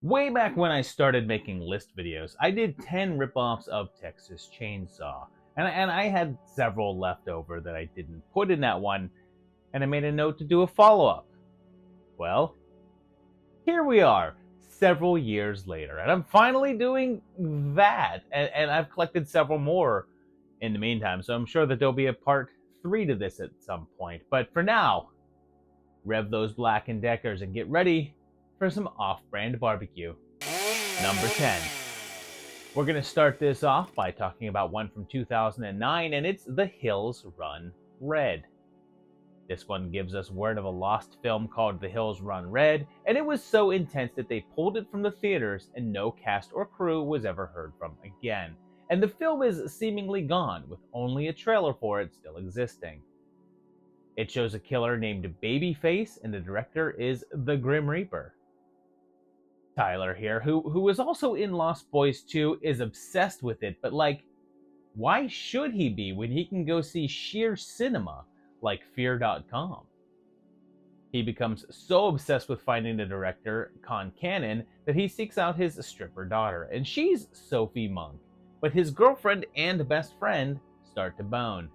Way back when I started making list videos, I did 10 ripoffs of Texas Chainsaw. And I had several left over that I didn't put in that one, and I made a note to do a follow up. Well, here we are, several years later, and I'm finally doing that. And I've collected several more in the meantime, so I'm sure that there'll be a part 3 to this at some point. But for now, rev those Black & Deckers and get ready for some off-brand barbecue. Number 10. We're going to start this off by talking about one from 2009, and it's The Hills Run Red. This one gives us word of a lost film called The Hills Run Red, and it was so intense that they pulled it from the theaters and no cast or crew was ever heard from again. And the film is seemingly gone, with only a trailer for it still existing. It shows a killer named Babyface, and the director is the Grim Reaper. Tyler here, who was also in Lost Boys 2, is obsessed with it, but why should he be when he can go see sheer cinema like Fear.com? He becomes so obsessed with finding the director, Con Cannon, that he seeks out his stripper daughter, and she's Sophie Monk, but his girlfriend and best friend start to bone.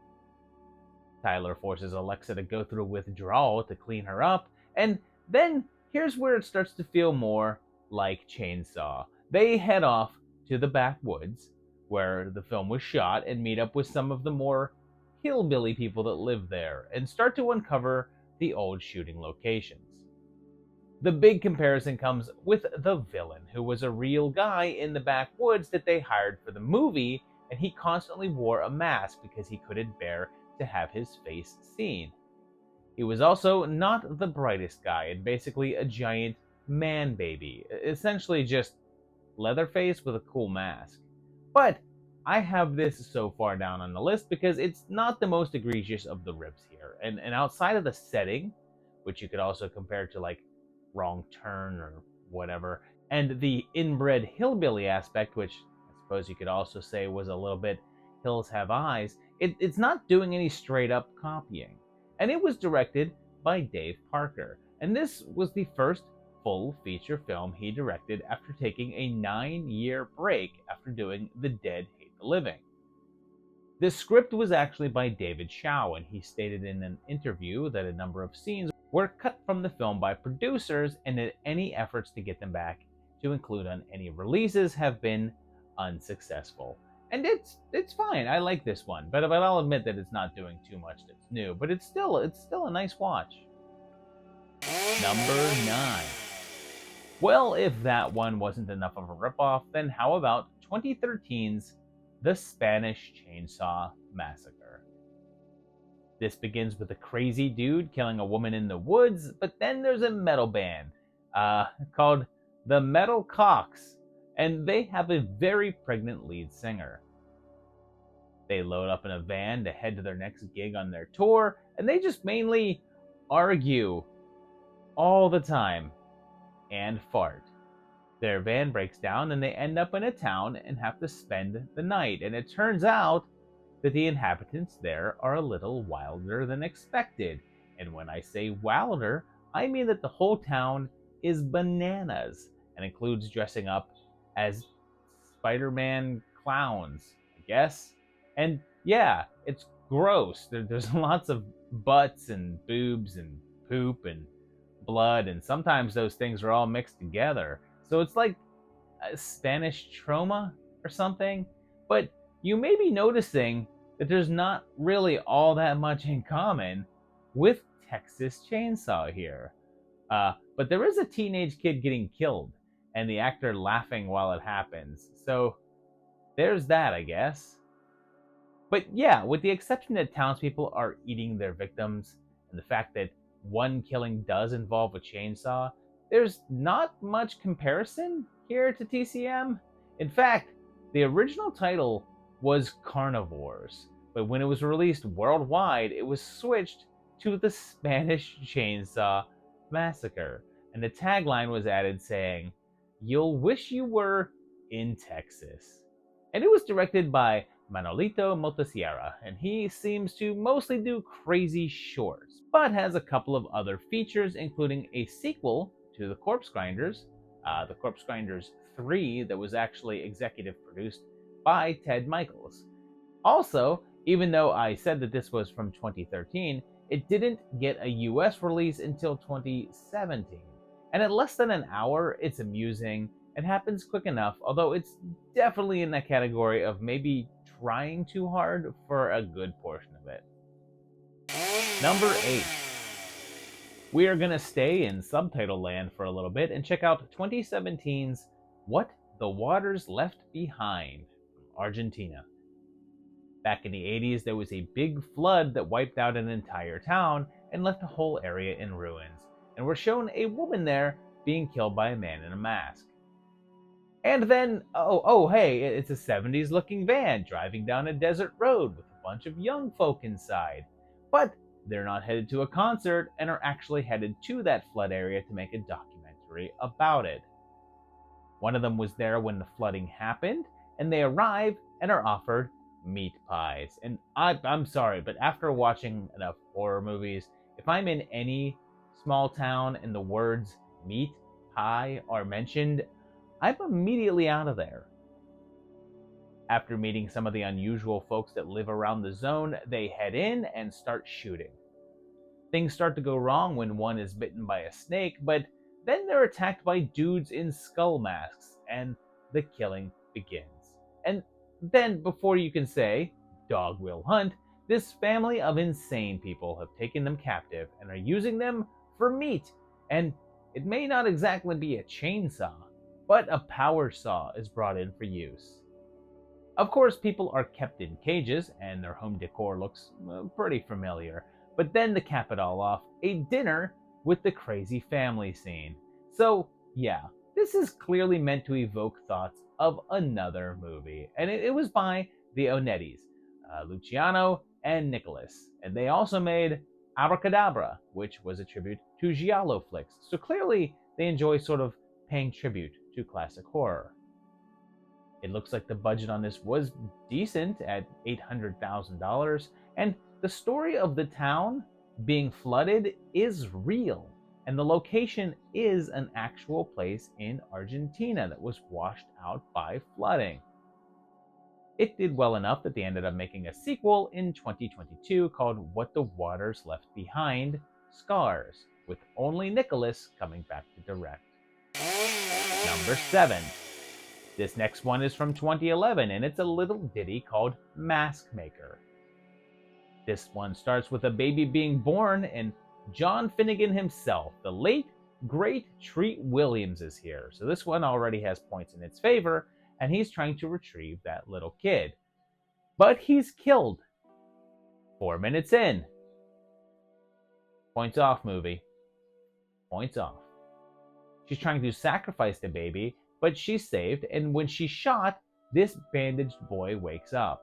Tyler forces Alexa to go through withdrawal to clean her up, and then here's where it starts to feel more like Chainsaw. They head off to the backwoods where the film was shot and meet up with some of the more hillbilly people that live there and start to uncover the old shooting locations. The big comparison comes with the villain, who was a real guy in the backwoods that they hired for the movie, and he constantly wore a mask because he couldn't bear to have his face seen. He was also not the brightest guy and basically a giant man baby, essentially just Leatherface with a cool mask. But I have this so far down on the list because it's not the most egregious of the rips here, and outside of the setting, which you could also compare to Wrong Turn or whatever, and the inbred hillbilly aspect, which I suppose you could also say was a little bit Hills Have Eyes, it's not doing any straight up copying. And it was directed by Dave Parker, and this was the first full feature film he directed after taking a 9-year break after doing The Dead Hate the Living. The script was actually by David Shaw, and he stated in an interview that a number of scenes were cut from the film by producers, and that any efforts to get them back to include on any releases have been unsuccessful. And it's fine. I like this one, but I'll admit that it's not doing too much that's new, but it's still a nice watch. Number 9. Well, if that one wasn't enough of a ripoff, then how about 2013's The Spanish Chainsaw Massacre? This begins with a crazy dude killing a woman in the woods, but then there's a metal band called the Metal Cocks, and they have a very pregnant lead singer. They load up in a van to head to their next gig on their tour, and they just mainly argue all the time and fart. Their van breaks down and they end up in a town and have to spend the night, and it turns out that the inhabitants there are a little wilder than expected. And when I say wilder, I mean that the whole town is bananas and includes dressing up as Spider-Man clowns, I guess. And yeah, it's gross. There's lots of butts and boobs and poop and blood, and sometimes those things are all mixed together. So it's like a Spanish trauma or something. But you may be noticing that there's not really all that much in common with Texas Chainsaw here. But there is a teenage kid getting killed, and the actor laughing while it happens. So there's that, I guess. But yeah, with the exception that townspeople are eating their victims, and the fact that one killing does involve a chainsaw, there's not much comparison here to TCM. In fact, the original title was Carnivores, but when it was released worldwide, it was switched to the Spanish Chainsaw Massacre, and the tagline was added saying, "You'll wish you were in Texas." And it was directed by Manolito Motosierra, and he seems to mostly do crazy shorts, but has a couple of other features, including a sequel to The Corpse Grinders, The Corpse Grinders 3 that was actually executive produced by Ted Michaels. Also, even though I said that this was from 2013, it didn't get a US release until 2017. And at less than an hour, it's amusing and happens quick enough, although it's definitely in that category of maybe trying too hard for a good portion of it. Number 8. We are going to stay in subtitle land for a little bit and check out 2017's What the Waters Left Behind from Argentina. Back in the 80s, there was a big flood that wiped out an entire town and left a whole area in ruins, and we're shown a woman there being killed by a man in a mask. And then, hey, it's a 70s looking van driving down a desert road with a bunch of young folk inside. But they're not headed to a concert and are actually headed to that flood area to make a documentary about it. One of them was there when the flooding happened, and they arrive and are offered meat pies. And I'm sorry, but after watching enough horror movies, if I'm in any small town and the words meat pie are mentioned, I'm immediately out of there. After meeting some of the unusual folks that live around the zone, they head in and start shooting. Things start to go wrong when one is bitten by a snake, but then they're attacked by dudes in skull masks, and the killing begins. And then, before you can say, dog will hunt, this family of insane people have taken them captive and are using them for meat. And it may not exactly be a chainsaw, but a power saw is brought in for use. Of course, people are kept in cages, and their home decor looks pretty familiar. But then to cap it all off, a dinner with the crazy family scene. So, yeah, this is clearly meant to evoke thoughts of another movie. And it was by the Onettis, Luciano and Nicholas. And they also made Abracadabra, which was a tribute to Giallo flicks. So clearly, they enjoy sort of paying tribute to classic horror. It looks like the budget on this was decent at $800,000, and the story of the town being flooded is real, and the location is an actual place in Argentina that was washed out by flooding. It did well enough that they ended up making a sequel in 2022 called What the Waters Left Behind, Scars, with only Nicholas coming back to direct. Number 7. This next one is from 2011, and it's a little ditty called Mask Maker. This one starts with a baby being born, and John Finnegan himself, the late, great Treat Williams, is here. So this one already has points in its favor, and he's trying to retrieve that little kid. But he's killed. 4 minutes in. Points off, movie. Points off. She's trying to sacrifice the baby, but she's saved, and when she's shot, this bandaged boy wakes up.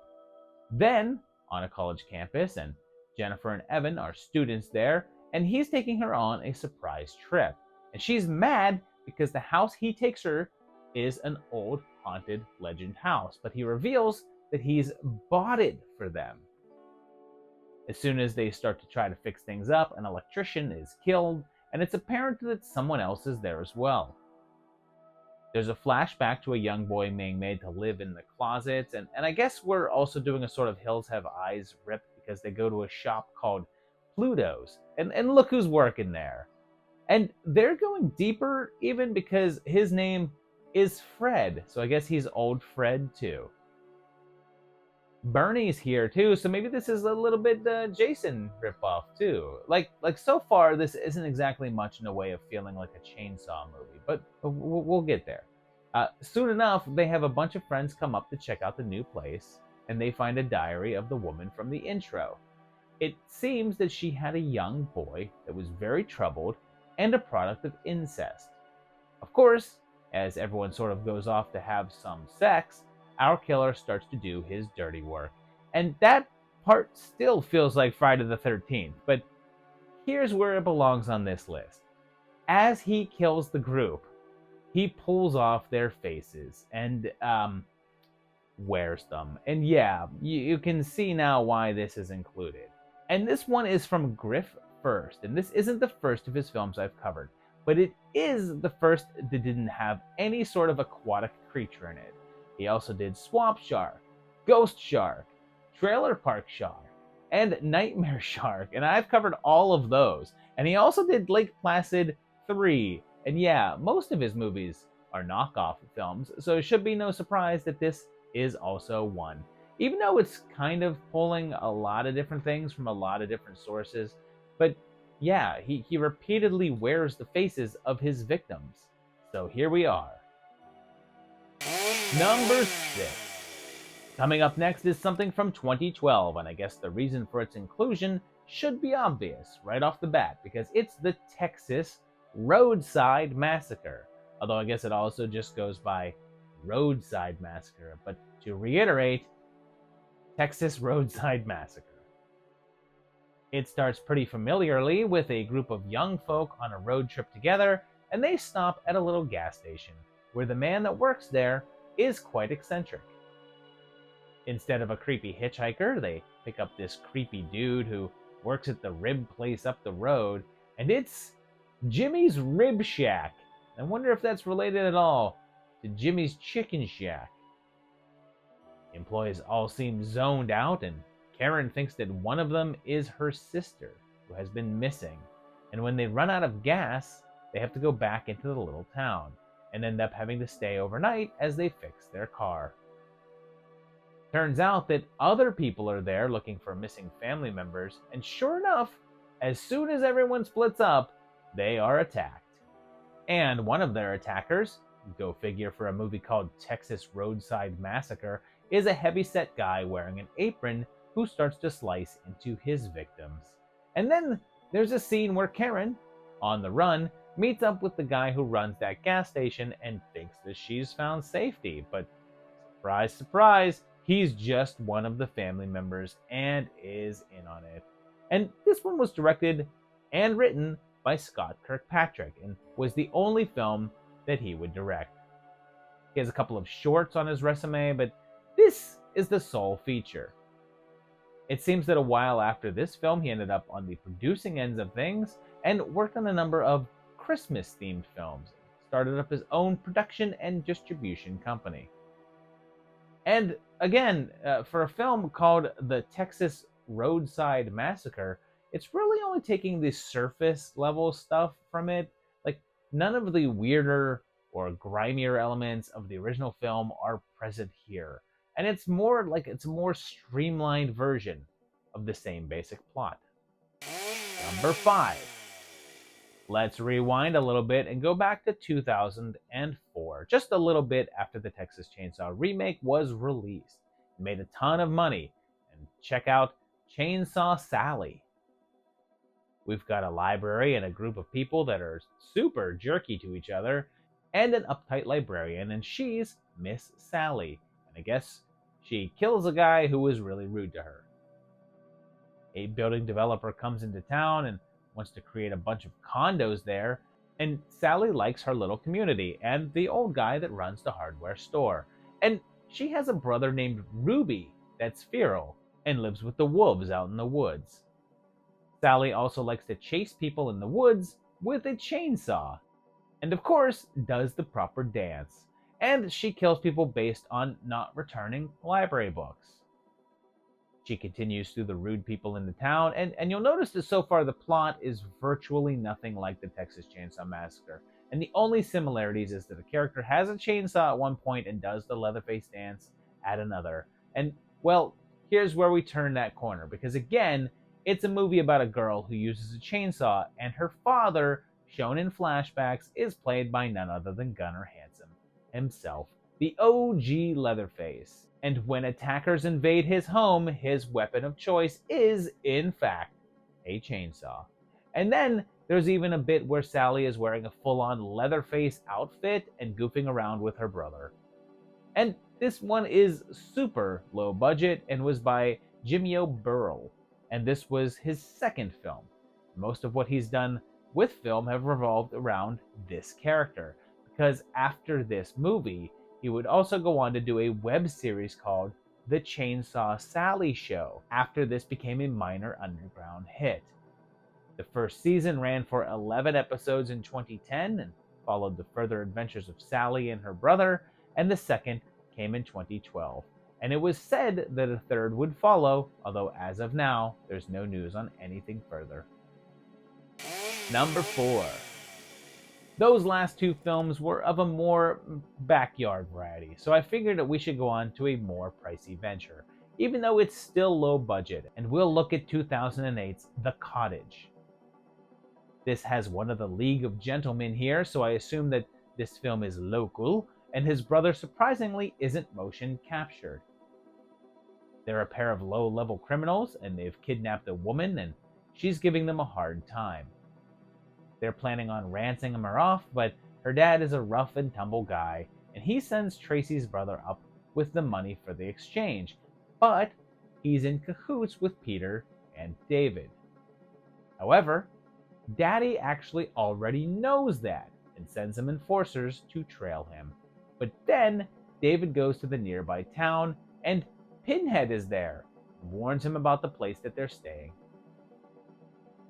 Then, on a college campus, and Jennifer and Evan are students there, and he's taking her on a surprise trip. And she's mad because the house he takes her is an old haunted legend house, but he reveals that he's bought it for them. As soon as they start to try to fix things up, an electrician is killed, and it's apparent that someone else is there as well. There's a flashback to a young boy being made to live in the closets, and I guess we're also doing a sort of Hills Have Eyes rip because they go to a shop called Pluto's, and look who's working there. And they're going deeper even because his name is Fred, so I guess he's old Fred too. Bernie's here too, so maybe this is a little bit Jason ripoff too. Like so far, this isn't exactly much in a way of feeling like a chainsaw movie, but we'll get there. Soon enough, they have a bunch of friends come up to check out the new place, and they find a diary of the woman from the intro. It seems that she had a young boy that was very troubled and a product of incest. Of course, as everyone sort of goes off to have some sex, our killer starts to do his dirty work. And that part still feels like Friday the 13th, but here's where it belongs on this list. As he kills the group, he pulls off their faces and wears them. And yeah, you can see now why this is included. And this one is from Griff First, and this isn't the first of his films I've covered. but it is the first that didn't have any sort of aquatic creature in it. He also did Swamp Shark, Ghost Shark, Trailer Park Shark, and Nightmare Shark, and I've covered all of those. And he also did Lake Placid 3, and yeah, most of his movies are knockoff films, so it should be no surprise that this is also one. Even though it's kind of pulling a lot of different things from a lot of different sources, but yeah, he repeatedly wears the faces of his victims. So here we are. Number 6. Coming up next is something from 2012, and I guess the reason for its inclusion should be obvious right off the bat, because it's the Texas Roadside Massacre. Although I guess it also just goes by Roadside Massacre. But to reiterate, Texas Roadside Massacre. It starts pretty familiarly with a group of young folk on a road trip together, and they stop at a little gas station, where the man that works there is quite eccentric. Instead of a creepy hitchhiker, they pick up this creepy dude who works at the rib place up the road, and it's Jimmy's Rib Shack. I wonder if that's related at all to Jimmy's Chicken Shack. The employees all seem zoned out, and Karen thinks that one of them is her sister, who has been missing. And when they run out of gas, they have to go back into the little town, and end up having to stay overnight as they fix their car. Turns out that other people are there looking for missing family members, and sure enough, as soon as everyone splits up, they are attacked. And one of their attackers, go figure for a movie called Texas Roadside Massacre, is a heavy-set guy wearing an apron who starts to slice into his victims. And then there's a scene where Karen, on the run, meets up with the guy who runs that gas station and thinks that she's found safety, but surprise, surprise, he's just one of the family members and is in on it. And this one was directed and written by Scott Kirkpatrick and was the only film that he would direct. He has a couple of shorts on his resume, but this is the sole feature. It seems that a while after this film, he ended up on the producing ends of things and worked on a number of Christmas-themed films, started up his own production and distribution company. And again, for a film called The Texas Roadside Massacre, it's really only taking the surface level stuff from it. Like, none of the weirder or grimier elements of the original film are present here. And it's more like it's a more streamlined version of the same basic plot. Number 5. Let's rewind a little bit and go back to 2004, just a little bit after the Texas Chainsaw remake was released. It made a ton of money. And check out Chainsaw Sally. We've got a library and a group of people that are super jerky to each other, and an uptight librarian, and she's Miss Sally. And I guess she kills a guy who was really rude to her. A building developer comes into town and wants to create a bunch of condos there, and Sally likes her little community and the old guy that runs the hardware store. And she has a brother named Ruby that's feral and lives with the wolves out in the woods. Sally also likes to chase people in the woods with a chainsaw, and of course does the proper dance. And she kills people based on not returning library books. She continues through the rude people in the town, and you'll notice that so far the plot is virtually nothing like the Texas Chainsaw Massacre. And the only similarities is that the character has a chainsaw at one point and does the Leatherface dance at another. And, well, here's where we turn that corner, because again, it's a movie about a girl who uses a chainsaw, and her father, shown in flashbacks, is played by none other than Gunnar Hansen himself, the OG Leatherface. And when attackers invade his home, his weapon of choice is, in fact, a chainsaw. And then there's even a bit where Sally is wearing a full-on Leatherface outfit and goofing around with her brother. And this one is super low budget and was by Jimmy O'Burl, and this was his second film. Most of what he's done with film have revolved around this character, because after this movie, he would also go on to do a web series called The Chainsaw Sally Show, after this became a minor underground hit. The first season ran for 11 episodes in 2010 and followed the further adventures of Sally and her brother, and the second came in 2012. And it was said that a third would follow, although as of now, there's no news on anything further. Number 4. Those last two films were of a more backyard variety, so I figured that we should go on to a more pricey venture, even though it's still low budget, and we'll look at 2008's The Cottage. This has one of the League of Gentlemen here, so I assume that this film is local, and his brother surprisingly isn't motion captured. They're a pair of low-level criminals, and they've kidnapped a woman, and she's giving them a hard time. They're planning on ransoming her off, but her dad is a rough and tumble guy, and he sends Tracy's brother up with the money for the exchange, but he's in cahoots with Peter and David. However, Daddy actually already knows that and sends some enforcers to trail him. But then David goes to the nearby town, and Pinhead is there and warns him about the place that they're staying.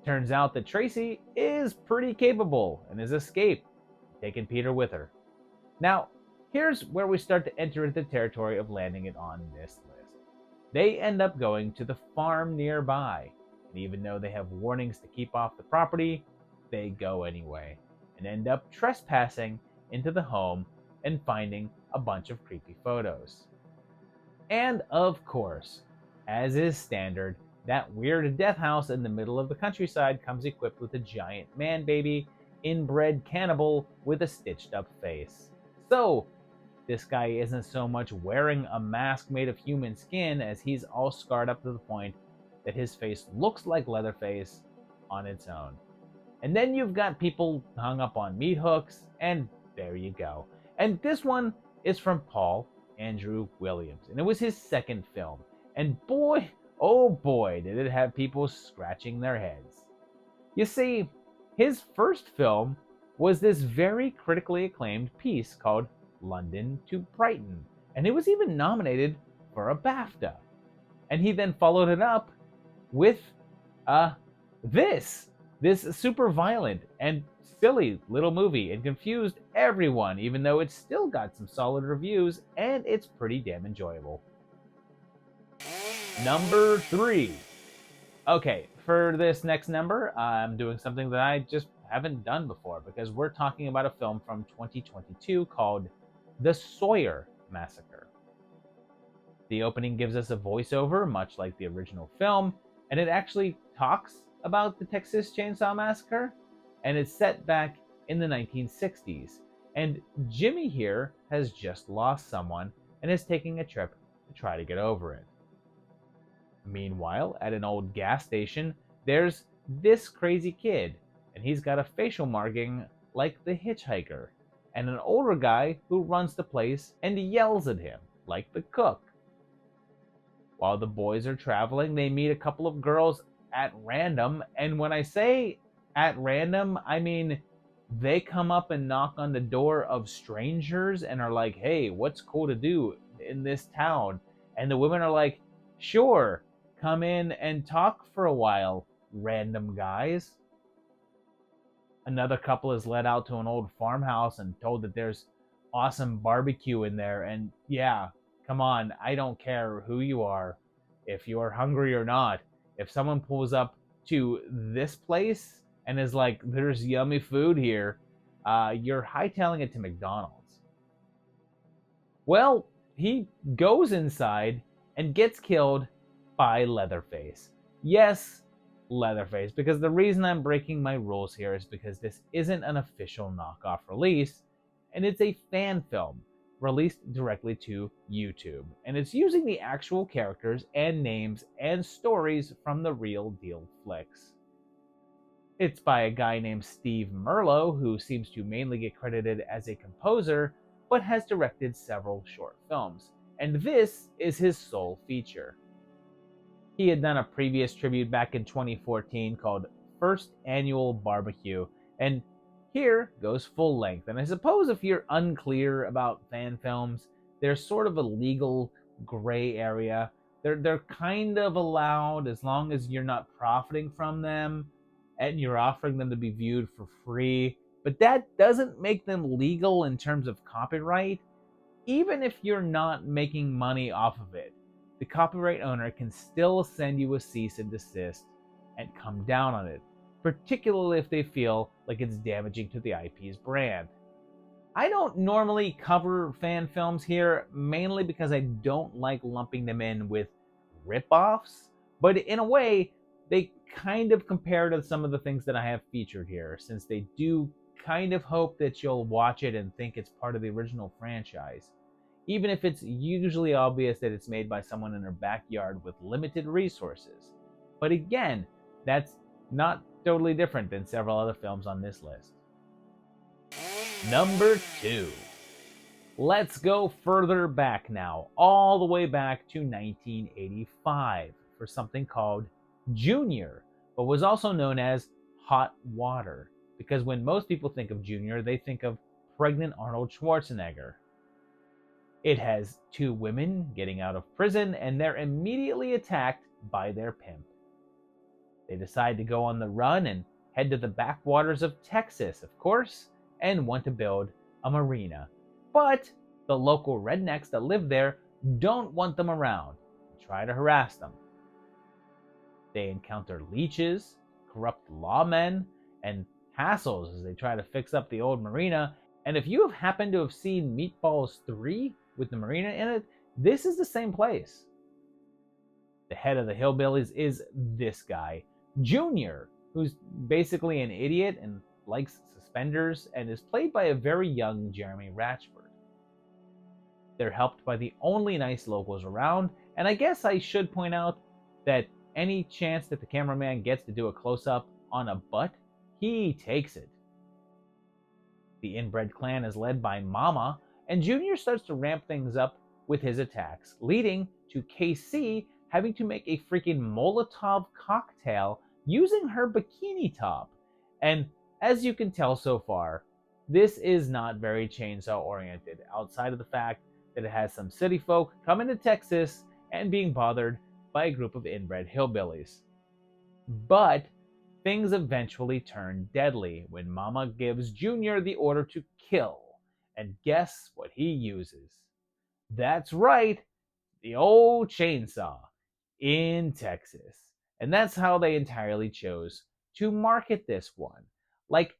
Turns out that Tracy is pretty capable and has escaped, taking Peter with her. Now, here's where we start to enter into the territory of landing it on this list. They end up going to the farm nearby, and even though they have warnings to keep off the property, they go anyway, and end up trespassing into the home and finding a bunch of creepy photos. And of course, as is standard, that weird death house in the middle of the countryside comes equipped with a giant man baby, inbred cannibal with a stitched up face. So, this guy isn't so much wearing a mask made of human skin as he's all scarred up to the point that his face looks like Leatherface on its own. And then you've got people hung up on meat hooks, and there you go. And this one is from Paul Andrew Williams, and it was his second film. And boy, oh boy, did it have people scratching their heads. You see, his first film was this very critically acclaimed piece called London to Brighton, and it was even nominated for a BAFTA. And he then followed it up with this super violent and silly little movie, and confused everyone, even though it's still got some solid reviews and it's pretty damn enjoyable. Number 3. Okay, for this next number, I'm doing something that I just haven't done before, because we're talking about a film from 2022 called The Sawyer Massacre. The opening gives us a voiceover, much like the original film, and it actually talks about the Texas Chainsaw Massacre, and it's set back in the 1960s. And Jimmy here has just lost someone and is taking a trip to try to get over it. Meanwhile, at an old gas station, there's this crazy kid, and he's got a facial marking like the hitchhiker, and an older guy who runs the place and yells at him like the cook. While the boys are traveling, they meet a couple of girls at random, and when I say at random, I mean they come up and knock on the door of strangers and are like, hey, what's cool to do in this town? And the women are like, sure, come in and talk for a while, random guys. Another couple is led out to an old farmhouse and told that there's awesome barbecue in there, and yeah, come on, I don't care who you are, if you're hungry or not. If someone pulls up to this place and is like, there's yummy food here, you're hightailing it to McDonald's. Well, he goes inside and gets killed by Leatherface. Yes, Leatherface, because the reason I'm breaking my rules here is because this isn't an official knockoff release, and it's a fan film released directly to YouTube, and it's using the actual characters and names and stories from the real deal flicks. It's by a guy named Steve Merlo, who seems to mainly get credited as a composer, but has directed several short films, and this is his sole feature. He had done a previous tribute back in 2014 called First Annual Barbecue, and here goes full length. And I suppose if you're unclear about fan films, there's sort of a legal gray area. They're kind of allowed as long as you're not profiting from them. and you're offering them to be viewed for free, but that doesn't make them legal in terms of copyright. Even if you're not making money off of it, the copyright owner can still send you a cease and desist and come down on it, particularly if they feel like it's damaging to the IP's brand. I don't normally cover fan films here, mainly because I don't like lumping them in with ripoffs, but in a way, they kind of compare to some of the things that I have featured here, since they do kind of hope that you'll watch it and think it's part of the original franchise, even if it's usually obvious that it's made by someone in their backyard with limited resources. But again, that's not totally different than several other films on this list. Number 2. Let's go further back now, all the way back to 1985, for something called Junior, but was also known as Hot Water, because when most people think of Junior, they think of pregnant Arnold Schwarzenegger. It has two women getting out of prison, and they're immediately attacked by their pimp. They decide to go on the run and head to the backwaters of Texas, of course, and want to build a marina. But the local rednecks that live there don't want them around and try to harass them. They encounter leeches, corrupt lawmen, and hassles as they try to fix up the old marina. And if you have happened to have seen Meatballs 3 with the marina in it, this is the same place. The head of the hillbillies is this guy, Junior, who's basically an idiot and likes suspenders and is played by a very young Jeremy Ratchford. They're helped by the only nice locals around, and I guess I should point out that any chance that the cameraman gets to do a close-up on a butt, he takes it. The inbred clan is led by Mama, and Junior starts to ramp things up with his attacks, leading to KC having to make a freaking Molotov cocktail using her bikini top. And as you can tell so far, this is not very chainsaw oriented, outside of the fact that it has some city folk coming to Texas and being bothered by a group of inbred hillbillies. But things eventually turn deadly when Mama gives Junior the order to kill. And guess what he uses? That's right, the old chainsaw in Texas. And that's how they entirely chose to market this one. Like,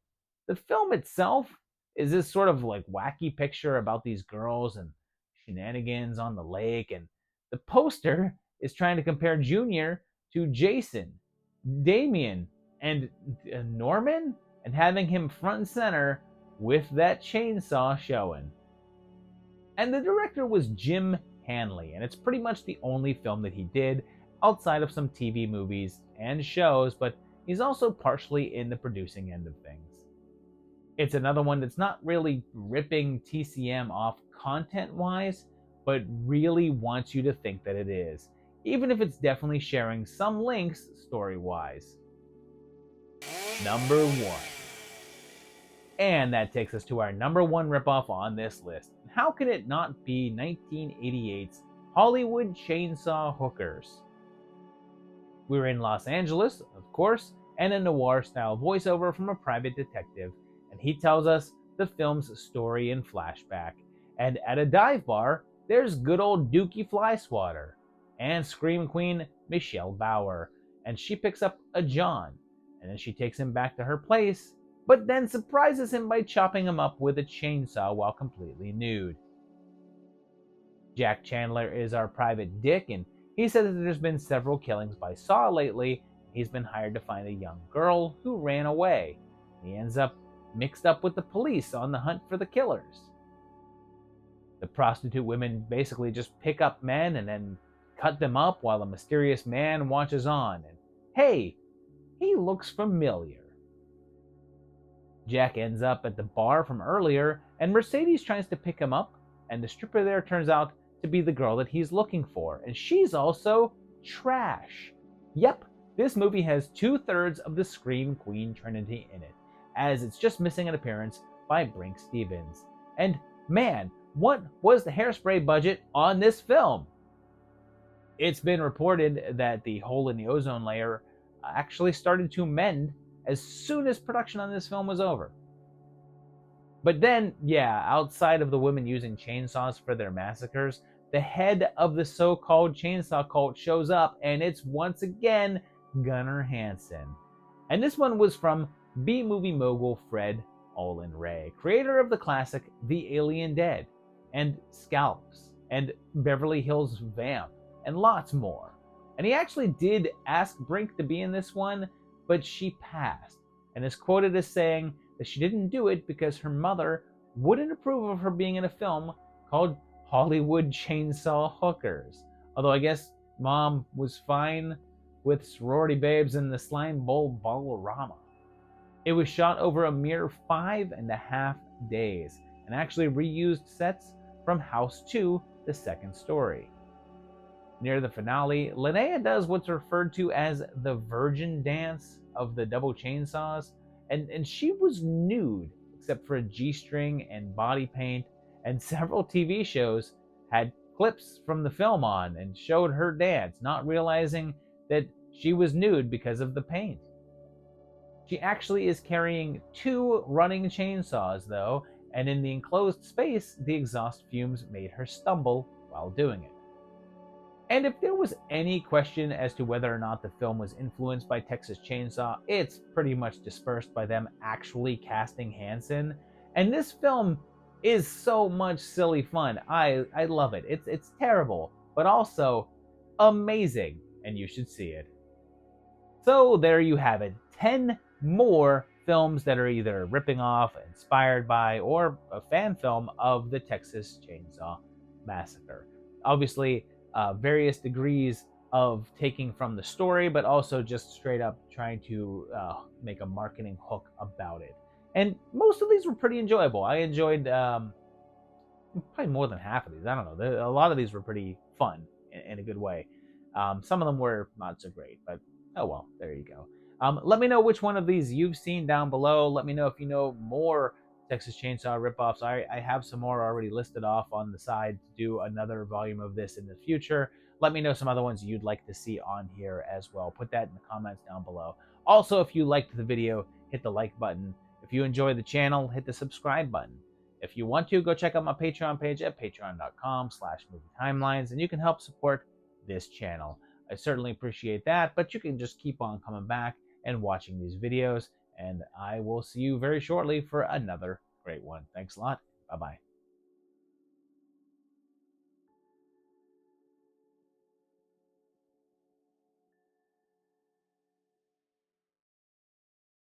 the film itself is this sort of like wacky picture about these girls and shenanigans on the lake, and the poster is trying to compare Junior to Jason, Damien, and Norman, and having him front and center with that chainsaw showing. And the director was Jim Hanley, and it's pretty much the only film that he did outside of some TV movies and shows, but he's also partially in the producing end of things. It's another one that's not really ripping TCM off content-wise, but really wants you to think that it is, even if it's definitely sharing some links story-wise. Number 1. And that takes us to our number 1 ripoff on this list. How could it not be 1988's Hollywood Chainsaw Hookers? We're in Los Angeles, of course, and a noir-style voiceover from a private detective, and he tells us the film's story in flashback. And at a dive bar, there's good old Dookie Flyswatter and Scream Queen Michelle Bauer, and she picks up a John, and then she takes him back to her place, but then surprises him by chopping him up with a chainsaw while completely nude. Jack Chandler is our private dick, and he says that there's been several killings by Saw lately. He's been hired to find a young girl who ran away. He ends up mixed up with the police on the hunt for the killers. The prostitute women basically just pick up men and then cut them up while a mysterious man watches on. And hey, he looks familiar. Jack ends up at the bar from earlier, and Mercedes tries to pick him up, and the stripper there turns out to be the girl that he's looking for, and she's also trash. Yep, this movie has 2/3 of the Scream Queen Trinity in it, as it's just missing an appearance by Brink Stevens. And man, what was the hairspray budget on this film? It's been reported that the hole in the ozone layer actually started to mend as soon as production on this film was over. But then, yeah, outside of the women using chainsaws for their massacres, the head of the so-called chainsaw cult shows up, and it's once again Gunnar Hansen. And this one was from B-movie mogul Fred Olen Ray, creator of the classic The Alien Dead, and Scalps, and Beverly Hills Vamp, and lots more. And he actually did ask Brink to be in this one, but she passed, and is quoted as saying that she didn't do it because her mother wouldn't approve of her being in a film called Hollywood Chainsaw Hookers. Although I guess mom was fine with sorority babes in the slime bowl ballorama. It was shot over a mere 5.5 days and actually reused sets from House 2, the second story. Near the finale, Linnea does what's referred to as the virgin dance of the double chainsaws, and she was nude except for a G-string and body paint, and several TV shows had clips from the film on and showed her dance, not realizing that she was nude because of the paint. She actually is carrying 2 running chainsaws though, and in the enclosed space, the exhaust fumes made her stumble while doing it. And if there was any question as to whether or not the film was influenced by Texas Chainsaw, it's pretty much dispersed by them actually casting Hansen. And this film is so much silly fun. I love it. It's terrible, but also amazing, and you should see it. So there you have it. 10 more films that are either ripping off, inspired by, or a fan film of the Texas Chainsaw Massacre. Obviously, various degrees of taking from the story, but also just straight up trying to make a marketing hook about it. And most of these were pretty enjoyable. I enjoyed probably more than half of these. I don't know. A lot of these were pretty fun in a good way. Some of them were not so great, but oh well, there you go. Let me know which one of these you've seen down below. Let me know if you know more Texas Chainsaw ripoffs. I have some more already listed off on the side to do another volume of this in the future. Let me know some other ones you'd like to see on here as well. Put that in the comments down below. Also, if you liked the video, hit the like button. If you enjoy the channel, hit the subscribe button. If you want to, go check out my Patreon page at patreon.com/movietimelines, and you can help support this channel. I certainly appreciate that, but you can just keep on coming back and watching these videos, and I will see you very shortly for another great one. Thanks a lot. Bye-bye.